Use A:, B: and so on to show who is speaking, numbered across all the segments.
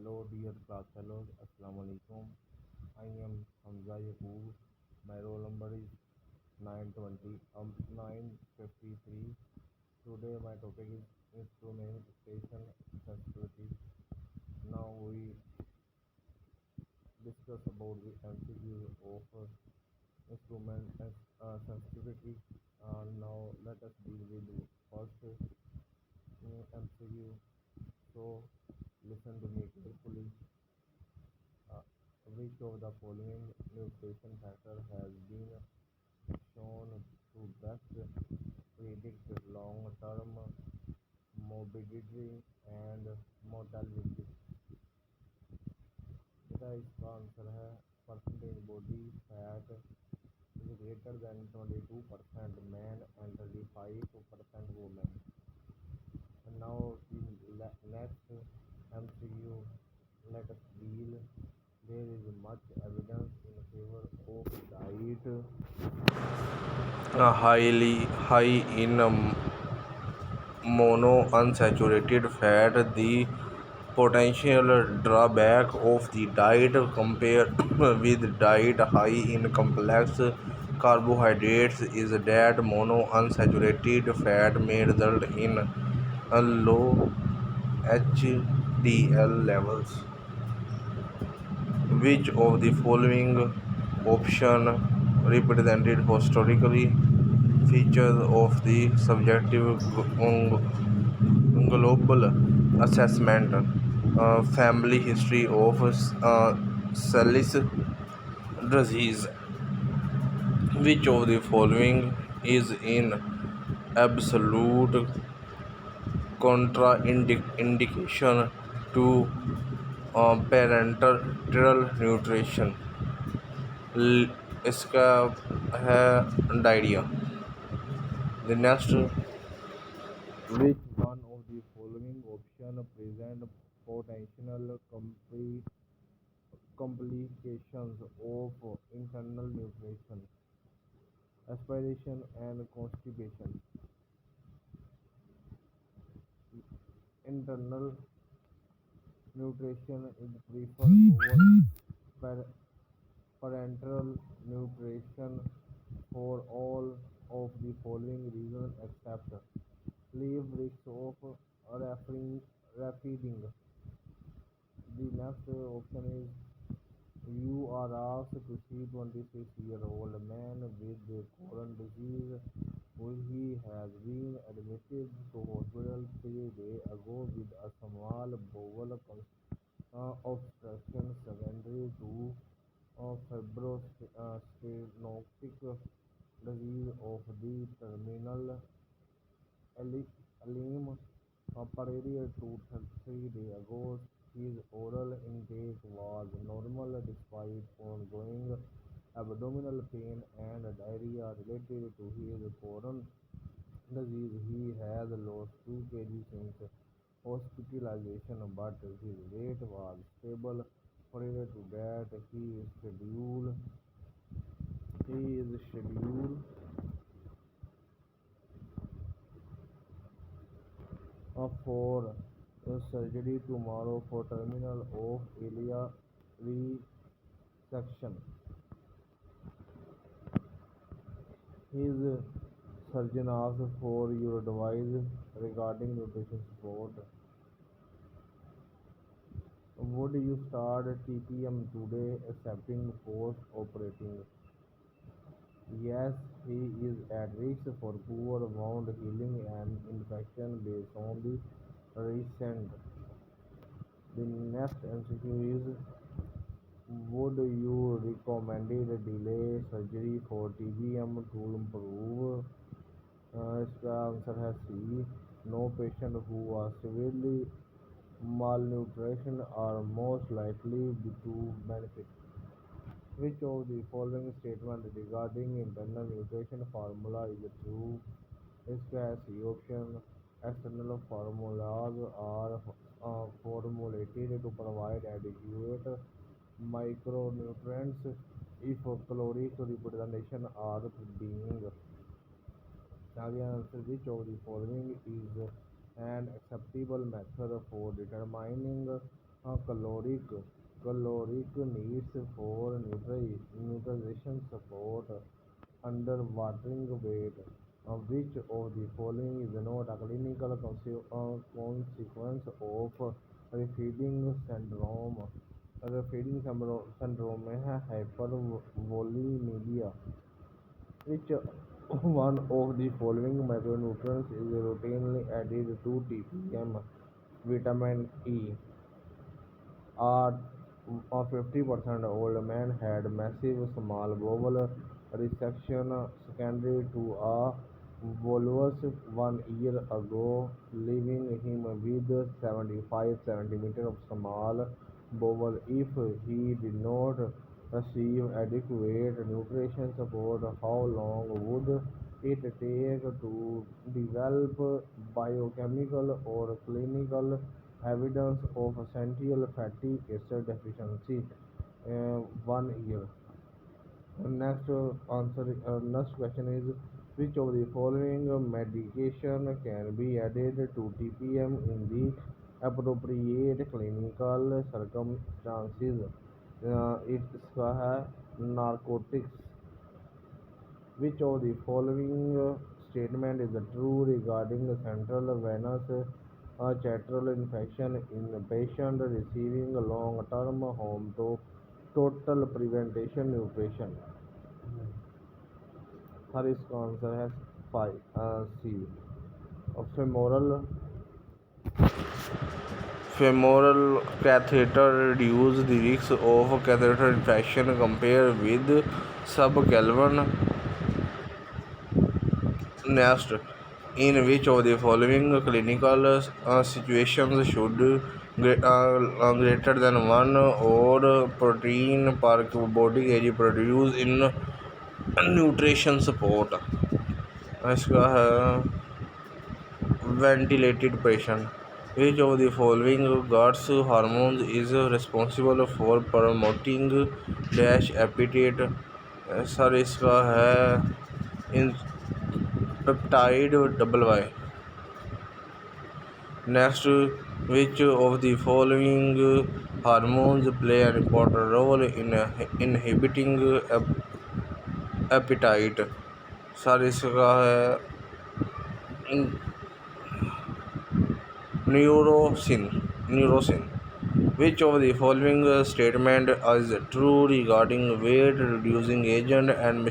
A: Hello, dear class fellows. Assalamu alaikum. I am Hamza Yaqub. My roll number is 920, 953. Today my topic is instrumentation sensitivity. Now we discuss about the MCQs of instrument sensitivity. Now let us deal with the first MCQ. So listen to me carefully. Uh, which of the following nutrition factor has been shown to best predict long-term morbidity and mortality? इसका इसका answer है percentage body fat is greater than 22% men and 35% women. And now the next MCQ, let us deal. There is much evidence in favor of diet highly high in monounsaturated fat. The potential drawback of the diet compared with diet high in complex carbohydrates is that monounsaturated fat may result in a low HDL levels. Which of the following option represented historically features of the subjective global assessment? Family history of Sellis disease. Which of the following is in absolute contraindication to parenteral nutrition? इसका है diarrhoea. The next, which one of the following option present potential complications of internal nutrition? Aspiration and constipation. Internal nutrition is preferred over parenteral nutrition for all of the following reasons except sleep risks of refeeding. The next option is you are asked to see 26-year-old man with Crohn's disease who he has been admitted to hospital 3 days ago with a small bowel obstruction secondary to fibrostenotic disease of the terminal ileum. Prior to 3 days ago, his oral intake was normal despite ongoing abdominal pain and diarrhea related to his Crohn's disease. He has lost 2 kg since hospitalization, but his weight was stable. Prior to that, he is scheduled for surgery tomorrow for terminal of ileal resection. His surgeon asked for your advice regarding nutrition support. Would you start TPM today, excepting post-operating? Yes, he is at risk for poor wound healing and infection based on the recent. The next MCQ is, would you recommend delay surgery for TBM to improve? इसका answer है C. No patient who are severely malnutrition are most likely to benefit. Which of the following statements regarding internal nutrition formula is true? इसका है C option. External formulas are formulated to provide adequate micronutrients if caloric representation are being. Now the answer, which of the following is an acceptable method for determining caloric needs for nutrition support under watering weight. Which of the following is not a clinical consequence of refeeding syndrome? Refeeding syndrome है hypervolemia. Which one of the following macronutrients is routinely added to TPM? Vitamin E. Are 50% old men had massive small bowel resection secondary to a volvulus 1 year ago, leaving him with 75 centimeters of small bowel. If he did not receive adequate nutrition support, how long would it take to develop biochemical or clinical evidence of essential fatty acid deficiency? 1 year. Next question is, which of the following medication can be added to TPM in the appropriate clinical circumstances? इसका है narcotics. Which of the following statement is true regarding central venous arterial infection in a patient receiving long-term home to total prevention nutrition? Sir इसका answer है सी. femoral femoral catheter reduce the risk of catheter infection compared with subclavian. Next, in which of the following clinical situations should greater than 1 or protein per body kg produce in nutrition support? इसका है ventilated patient. Which of the following guts hormones is responsible for promoting dash appetite? Sir इसका है इन peptide Y. Next, which of the following hormones play an important role in inhibiting appetite? Sir इसका है neurosin. Which of the following statement is true regarding weight reducing agent and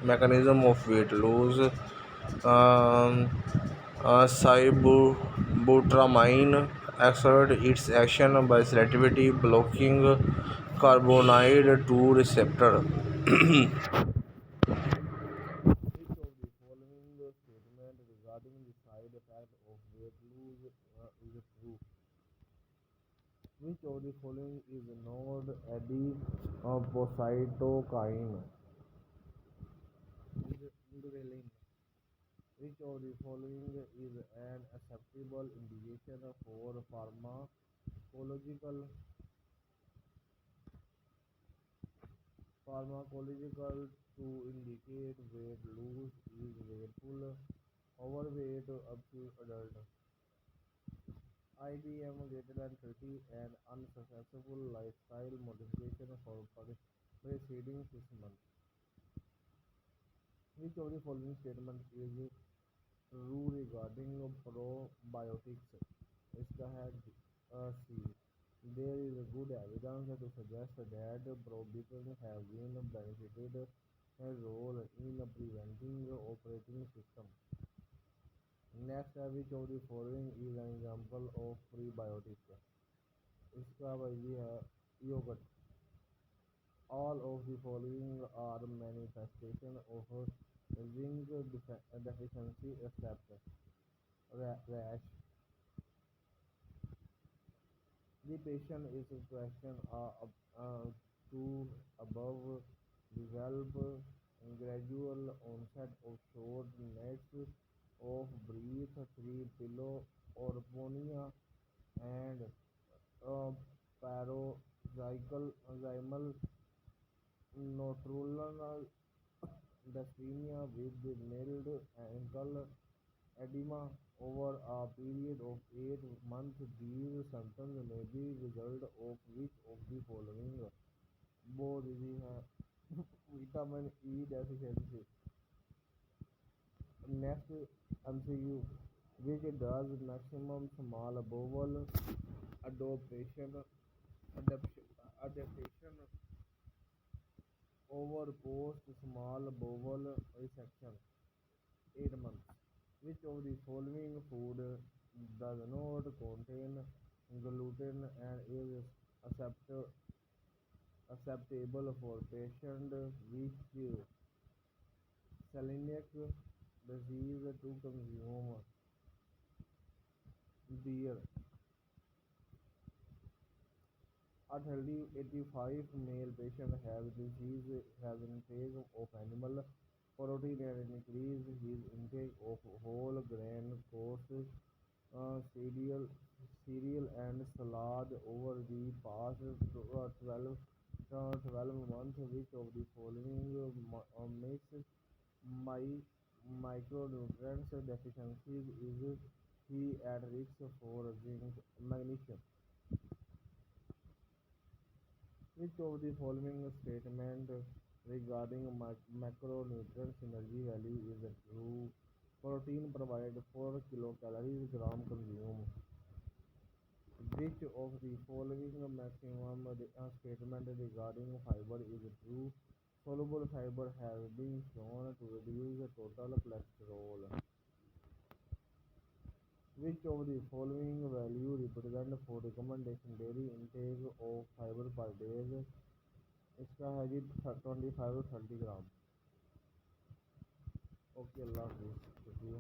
A: mechanism of weight loss? Sibutramine exerts its action by selectively blocking carbonide 2 receptor. Which of the following statement regarding the side effect of weight loss is true? Which of the following is not adipocytokine? Ghrelin. Which of the following is an acceptable indication for pharmacological to indicate weight loss is weightful overweight up to adult? IBM greater than 30 and unsuccessful lifestyle modification for preceding 6 months. Which of the following statement is true regarding probiotics? इसका है सी. There is good evidence to suggest that probiotics have been benefited role in preventing operating system. Next, which of the following is an example of prebiotics? इसका वही है yogurt. All of the following are manifestation of zinc deficiency except rash. The patient is question to above develop gradual onset of shortness of breath, 3 pillow and paroxysmal nocturnal dyspnea with mild ankle edema over a period of 8 months. These symptoms may be result of which of the following? Both the vitamin E deficiency. Next MCU, which does maximum small bowel adaptation adaptation over post small bowel resection 8 months. Which of the following food does not contain gluten and is acceptable for patient with celiac disease to consume? Beer. A healthy 85 male patient has intake of animal protein and increase his intake of whole grain courses, cereal and salad over the past 12 months. Which of the following makes my micronutrients deficiencies is he at risk for zinc magnesium? Which of the following statement regarding macronutrient synergy value is true? Protein provide 4 kilocalories gram consume. Which of the following maximum statement regarding fiber is true? Soluble fiber has been shown to reduce total cholesterol. Which of the following value represent for recommendation daily intake of fiber per day? इसका है जी 25 to 30 gram. Okay, अल्लाह हाफिज़, शुक्रिया.